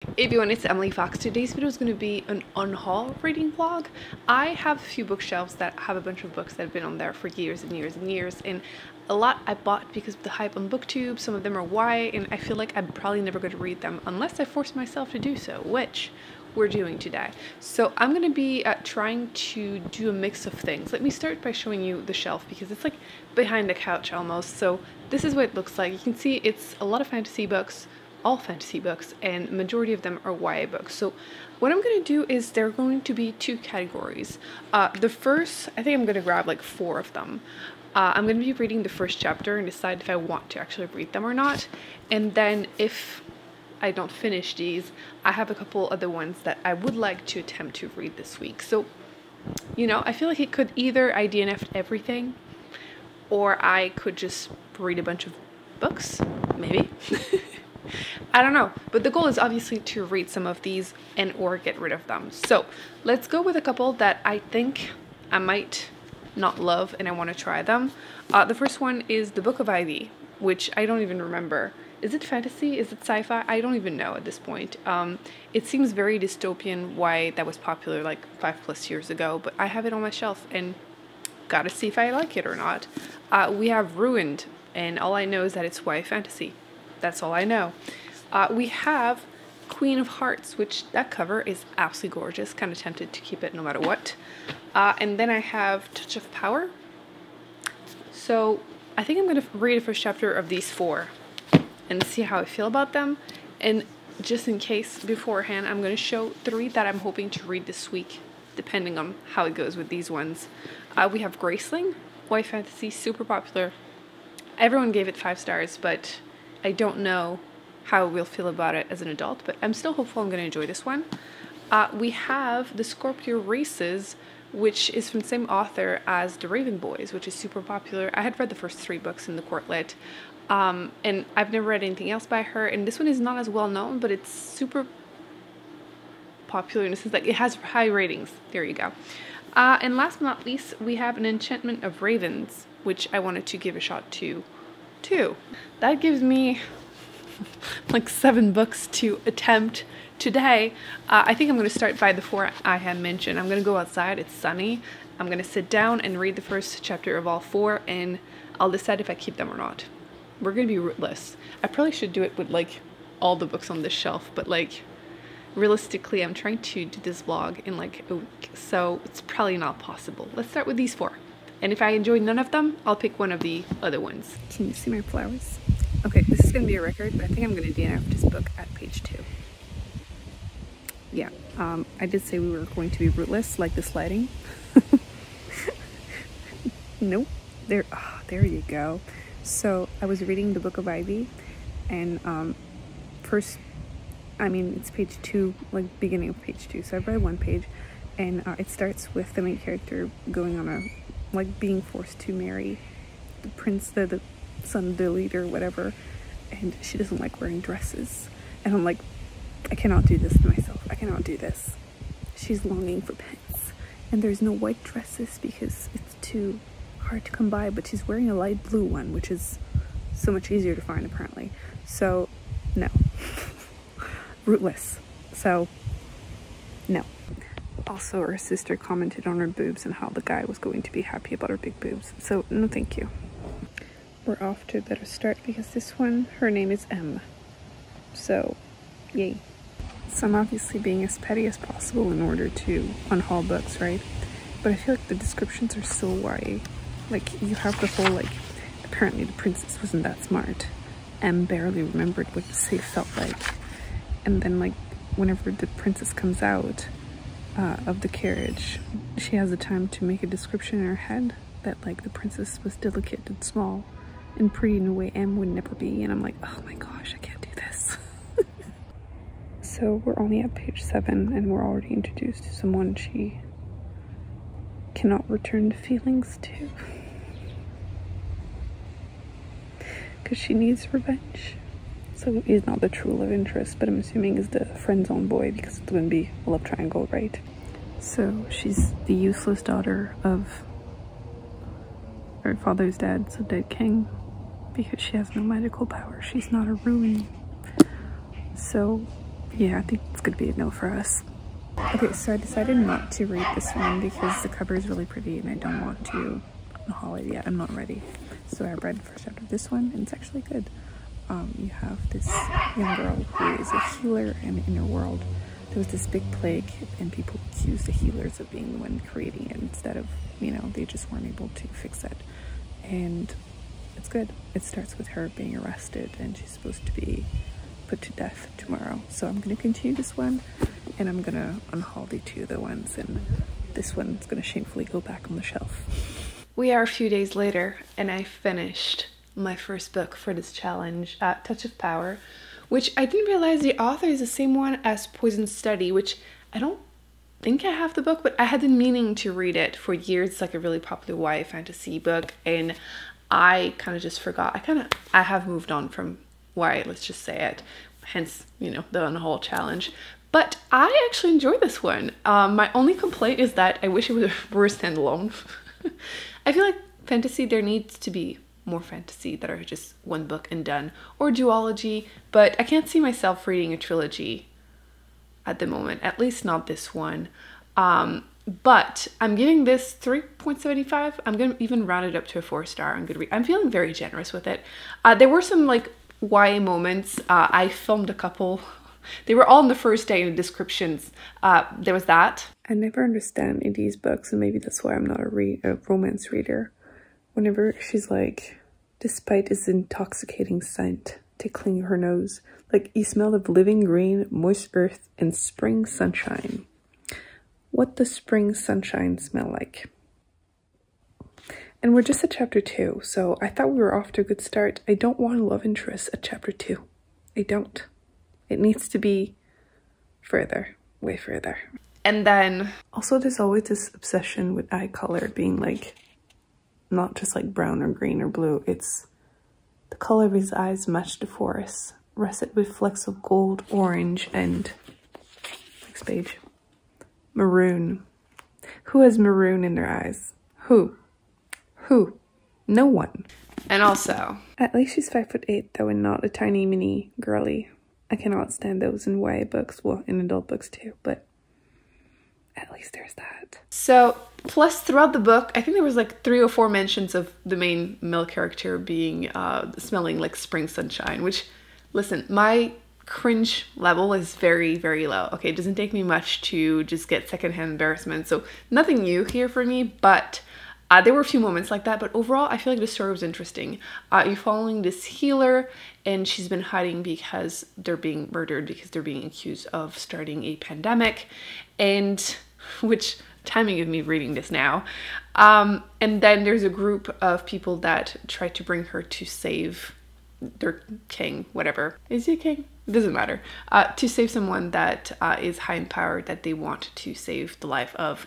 Hey everyone, it's Emily Fox. Today's video is going to be an unhaul reading vlog. I have a few bookshelves that have a bunch of books that have been on there for years and years and years, and a lot I bought because of the hype on Booktube. Some of them are YA, and I feel like I'm probably never going to read them unless I force myself to do so, which we're doing today. So I'm going to be trying to do a mix of things. Let me start by showing you the shelf because it's like behind the couch almost. So this is what it looks like. You can see it's a lot of fantasy books, all fantasy books, and majority of them are YA books. So what I'm going to do is there are going to be two categories. The first, I think I'm going to grab like 4 of them. I'm going to be reading the first chapter and decide if I want to actually read them or not. And then if I don't finish these, I have a couple other ones that I would like to attempt to read this week. So, you know, I feel like it could either I DNF'd everything, or I could just read a bunch of books, maybe. I don't know, but the goal is obviously to read some of these and or get rid of them. So let's go with a couple that I think I might not love and I want to try them. The first one is The Book of Ivy, which I don't even remember. Is it fantasy? Is it sci-fi? I don't even know at this point. It seems very dystopian why that was popular like 5+ years ago, but I have it on my shelf and gotta see if I like it or not. We have Ruined, and all I know is that it's YA fantasy. That's all I know. We have Queen of Hearts, which that cover is absolutely gorgeous. Kind of tempted to keep it no matter what. And then I have Touch of Power. So I think I'm going to read the first chapter of these 4 and see how I feel about them. And just in case beforehand, I'm going to show 3 that I'm hoping to read this week, depending on how it goes with these ones. We have Graceling, YA fantasy, super popular. Everyone gave it 5 stars, but I don't know how we'll feel about it as an adult, but I'm still hopeful I'm going to enjoy this one. We have The Scorpio Races, which is from the same author as The Raven Boys, which is super popular. I had read the first 3 books in the Quartlet, and I've never read anything else by her, and this one is not as well known, but it's super popular in the sense that it has high ratings. There you go. And last but not least, we have An Enchantment of Ravens, which I wanted to give a shot to too. That gives me like 7 books to attempt today. I think I'm going to start by the 4 I had mentioned. I'm going to go outside, it's sunny. I'm going to sit down and read the first chapter of all 4, and I'll decide if I keep them or not. We're going to be ruthless. I probably should do it with like all the books on this shelf, but like realistically I'm trying to do this vlog in like a week, so it's probably not possible. Let's start with these 4. And if I enjoy none of them, I'll pick one of the other ones. Can you see my flowers? Okay, this is going to be a record, but I think I'm going to DNF this book at page 2. Yeah, I did say we were going to be rootless, like the sliding. Nope. There you go. So, I was reading The Book of Ivy, and first, I mean, it's page 2, like beginning of page 2, so I've read 1 page, and it starts with the main character going on a, like, being forced to marry the prince, the son of the leader, whatever, and she doesn't like wearing dresses, and I'm like, I cannot do this to myself. I cannot do this. She's longing for pants, and there's no white dresses because it's too hard to come by, but she's wearing a light blue one, which is so much easier to find apparently. So no. Rootless. So no. Also, her sister commented on her boobs and how the guy was going to be happy about her big boobs. So, no thank you. We're off to a better start because this one, her name is M. So, yay. So I'm obviously being as petty as possible in order to unhaul books, right? But I feel like the descriptions are so YA. Like, you have the whole, like, apparently the princess wasn't that smart. M barely remembered what safe felt like. And then, like, whenever the princess comes out of the carriage, she has the time to make a description in her head that like the princess was delicate and small and pretty in a way M would never be, and I'm like, oh my gosh, I can't do this. So we're only at page 7 and we're already introduced to someone she cannot return the feelings to because she needs revenge. So he's not the true love interest, but I'm assuming is the friend-zone boy because it's going to be a love triangle, right? So she's the useless daughter of her father's dad, so dead king, because she has no magical power. She's not a ruin. So Yeah, I think it's gonna be a no for us. Okay, so I decided not to read this one because the cover is really pretty and I don't want to unhaul it yet. I'm not ready. So I read the first chapter of this one and it's actually good. You have this young girl who is a healer in the inner world. There was this big plague and people accused the healers of being the one creating it instead of, you know, they just weren't able to fix it. And it's good. It starts with her being arrested and she's supposed to be put to death tomorrow. So I'm going to continue this one and I'm going to unhaul the two other ones, and this one's going to shamefully go back on the shelf. We are a few days later and I finished my first book for this challenge, Touch of Power, which I didn't realize the author is the same one as Poison Study, which I don't think I have the book, but I had been meaning to read it for years. It's like a really popular YA fantasy book and I kind of just forgot. I have moved on from YA, let's just say it, hence, you know, the Unhaul challenge. But I actually enjoyed this one. My only complaint is that I wish it were standalone. I feel like fantasy, there needs to be more fantasy that are just one book and done, or duology, but I can't see myself reading a trilogy at the moment, at least not this one. But I'm giving this 3.75. I'm gonna even round it up to a 4-star on Goodreads. I'm feeling very generous with it. There were some like YA moments. I filmed a couple. They were all in the first day in the descriptions. There was that. I never understand in these books, and maybe that's why I'm not a romance reader. Whenever she's like, despite its intoxicating scent tickling her nose, like you smell of living green, moist earth, and spring sunshine. What does spring sunshine smell like? And we're just at chapter 2, so I thought we were off to a good start. I don't want a love interest at chapter 2. I don't. It needs to be further, way further. And then also there's always this obsession with eye color being like, not just like brown or green or blue. It's the color of his eyes match the forest, russet with flecks of gold, orange, and next page, maroon. Who has maroon in their eyes? Who? No one. And also, at least she's 5'8" though, and not a tiny mini girly. I cannot stand those in YA books, well, in adult books too, but at least there's that. So, plus throughout the book, I think there was like 3 or 4 mentions of the main male character being, smelling like spring sunshine, which, listen, my cringe level is very, very low. Okay, it doesn't take me much to just get secondhand embarrassment, so nothing new here for me, but there were a few moments like that, but overall, I feel like the story was interesting. You're following this healer, and she's been hiding because they're being murdered, because they're being accused of starting a pandemic, and which timing of me reading this now. And then there's a group of people that try to bring her to save their king, whatever. Is he a king? It doesn't matter. To save someone that is high in power that they want to save the life of.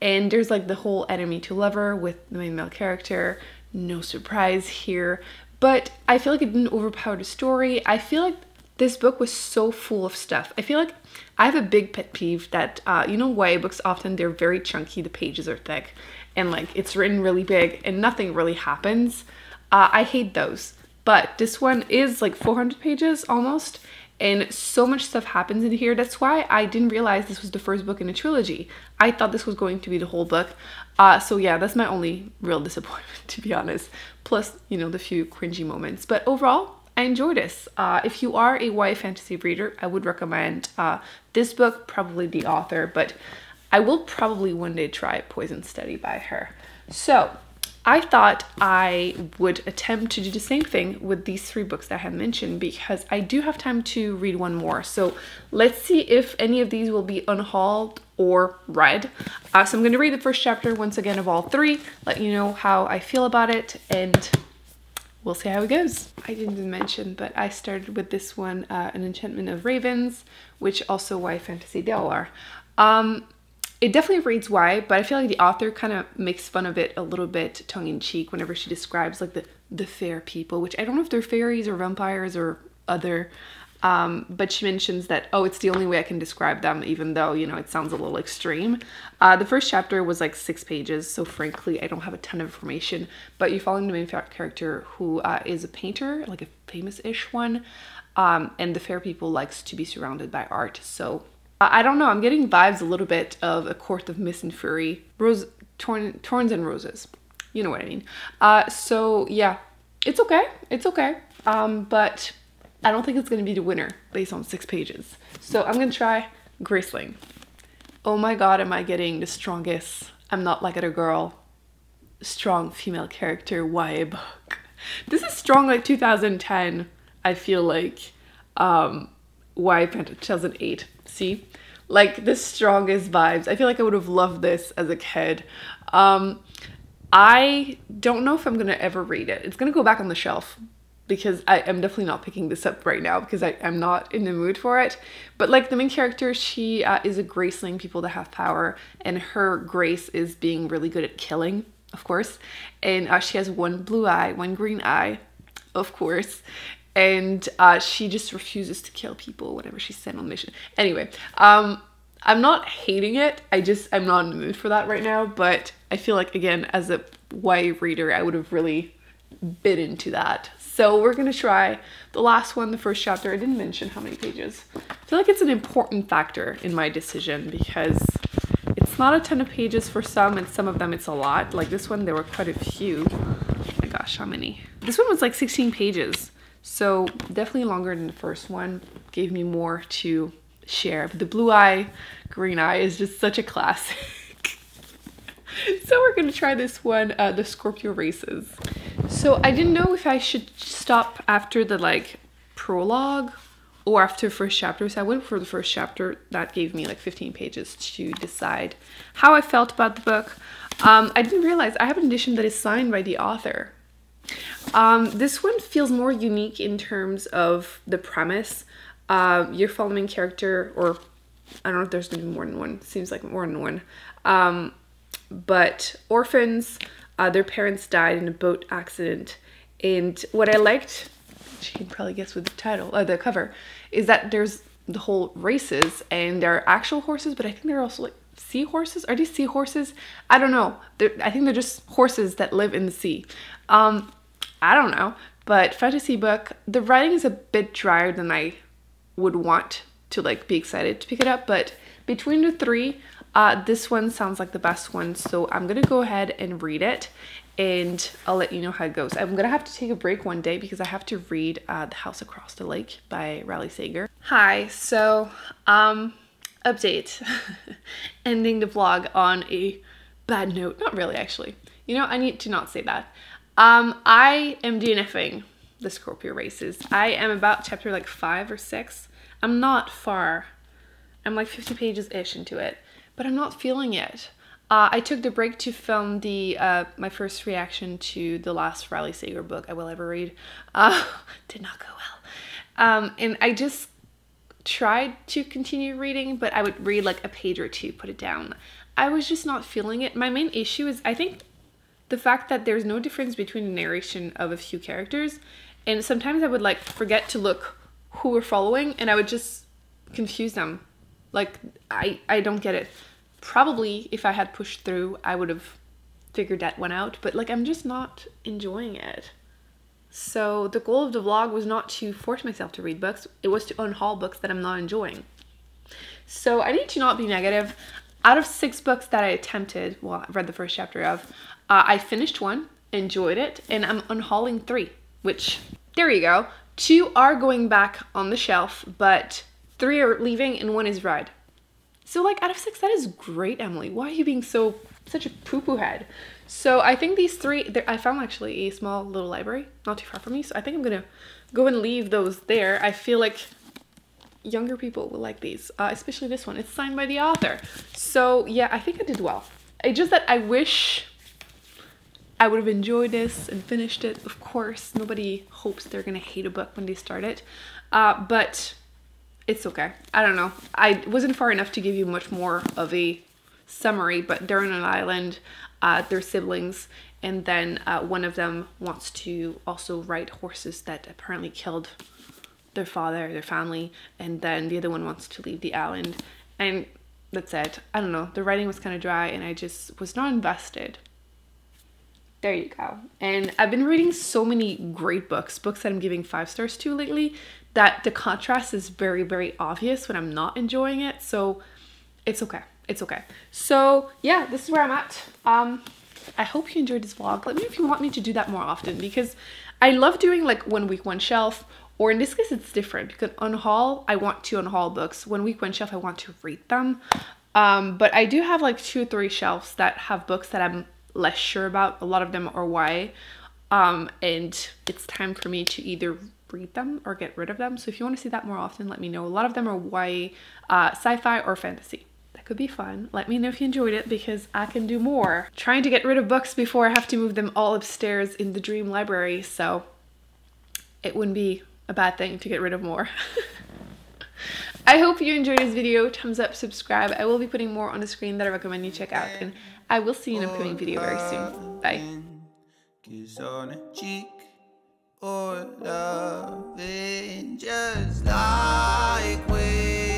And there's like the whole enemy to lover with the main male character. No surprise here. But I feel like it didn't overpower the story. I feel like this book was so full of stuff. I feel like I have a big pet peeve that, you know, YA books often, they're very chunky, the pages are thick, and like it's written really big and nothing really happens. I hate those. But this one is like 400 pages almost, and so much stuff happens in here. That's why I didn't realize this was the first book in a trilogy. I thought this was going to be the whole book. So yeah, that's my only real disappointment, to be honest. Plus, you know, the few cringy moments. But overall, I enjoyed this. If you are a YA fantasy reader, I would recommend this book, probably the author, but I will probably one day try Poison Study by her. So I thought I would attempt to do the same thing with these 3 books that I had mentioned, because I do have time to read one more. So let's see if any of these will be unhauled or read. So I'm going to read the first chapter once again of all 3, let you know how I feel about it, and we'll see how it goes. I didn't mention, but I started with this one, An Enchantment of Ravens, which also YA fantasy, they all are. It definitely reads YA, but I feel like the author kind of makes fun of it a little bit tongue-in-cheek whenever she describes like the fair people, which I don't know if they're fairies or vampires or other, but she mentions that, oh, it's the only way I can describe them, even though, you know, it sounds a little extreme. The first chapter was like 6 pages, so frankly, I don't have a ton of information, but you're following the main character who is a painter, like a famous-ish one. and the fair people likes to be surrounded by art. So I don't know, I'm getting vibes a little bit of A Court of Mist and Fury, Thorns and Roses. You know what I mean. So yeah, it's okay. It's okay. But I don't think it's going to be the winner based on 6 pages. So I'm going to try Graceling. Oh my god, am I getting the strongest I'm not like other girl, strong female character YA book. This is strong like 2010, I feel like. YA 2008. See? Like the strongest vibes. I feel like I would have loved this as a kid. I don't know if I'm gonna ever read it. It's gonna go back on the shelf because I am definitely not picking this up right now because I'm not in the mood for it. But like the main character, she is a graceling, people that have power, and her grace is being really good at killing, of course. And she has one blue eye, one green eye, of course. And she just refuses to kill people whenever she's sent on mission. Anyway, I'm not hating it. I'm not in the mood for that right now. But I feel like, again, as a YA reader, I would have really been into that. So we're going to try the last one, the first chapter. I didn't mention how many pages. I feel like it's an important factor in my decision because it's not a ton of pages for some, and some of them it's a lot. Like this one, there were quite a few. Oh my gosh, how many? This one was like 16 pages. So definitely longer than the first one. Gave me more to share. But the blue eye, green eye is just such a classic. So we're going to try this one, the Scorpio Races. So I didn't know if I should stop after the like prologue or after first chapter. So I went for the first chapter. That gave me like 15 pages to decide how I felt about the book. I didn't realize I have an edition that is signed by the author. This one feels more unique in terms of the premise. You're following character, or I don't know if there's going to be more than one. Seems like more than one. But orphans, their parents died in a boat accident. And what I liked, which you can probably guess with the title, the cover, is that there's the whole races and there are actual horses, but I think they're also like seahorses. Are these seahorses? I don't know. I think they're just horses that live in the sea. I don't know. But fantasy book, the writing is a bit drier than I would want to like be excited to pick it up. But between the three, this one sounds like the best one, so I'm gonna go ahead and read it and I'll let you know how it goes. I'm gonna have to take a break one day because I have to read The House Across the Lake by Riley Sager. Hi, so update. Ending the vlog on a bad note. Not really, actually. You know, I need to not say that. I am DNFing the Scorpio Races. I am about chapter like 5 or 6. I'm not far. I'm like 50 pages-ish into it. But I'm not feeling it. I took the break to film the my first reaction to the last Riley Sager book I will ever read. Did not go well. And I just tried to continue reading, but I would read like a page or two, put it down. I was just not feeling it. My main issue is, I think, the fact that there's no difference between the narration of a few characters. And sometimes I would like forget to look who we're following and I would just confuse them. Like, I don't get it. Probably if I had pushed through, I would have figured that one out. But like, I'm just not enjoying it. So the goal of the vlog was not to force myself to read books. It was to unhaul books that I'm not enjoying. So I need to not be negative. Out of 6 books that I attempted, well, I read the first chapter of, I finished 1, enjoyed it, and I'm unhauling 3, which, there you go. 2 are going back on the shelf, but 3 are leaving and 1 is read. So like out of 6, that is great, Emily. Why are you being such a poo-poo head? So I think these 3, I found actually a small little library not too far from me. So I think I'm gonna go and leave those there. I feel like younger people will like these, especially this one. It's signed by the author. So yeah, I think I did well. It's just that I wish I would have enjoyed this and finished it. Of course, nobody hopes they're gonna hate a book when they start it. But it's okay. I don't know. I wasn't far enough to give you much more of a summary, but they're on an island, they're siblings, and then one of them wants to also ride horses that apparently killed their father, their family, and then the other one wants to leave the island. And that's it. I don't know. The writing was kind of dry and I just was not invested. There you go. And I've been reading so many great books that I'm giving 5 stars to lately, that the contrast is very, very obvious when I'm not enjoying it. So it's okay. It's okay. So yeah, this is where I'm at. I hope you enjoyed this vlog. Let me know if you want me to do that more often, because I love doing like 1 week, 1 shelf, or in this case it's different because Unhaul, I want to unhaul books. 1 week, 1 shelf, I want to read them. But I do have like 2 or 3 shelves that have books that I'm less sure about. A lot of them are YA. And it's time for me to either read them or get rid of them. So if you want to see that more often, let me know. A lot of them are YA, sci-fi, or fantasy. That could be fun. Let me know if you enjoyed it, because I can do more. Trying to get rid of books before I have to move them all upstairs in the dream library, so it wouldn't be a bad thing to get rid of more. I hope you enjoyed this video. Thumbs up, subscribe. I will be putting more on the screen that I recommend you check out, and I will see you in an upcoming video very soon. Bye. Kiss on a cheek, or loving just like we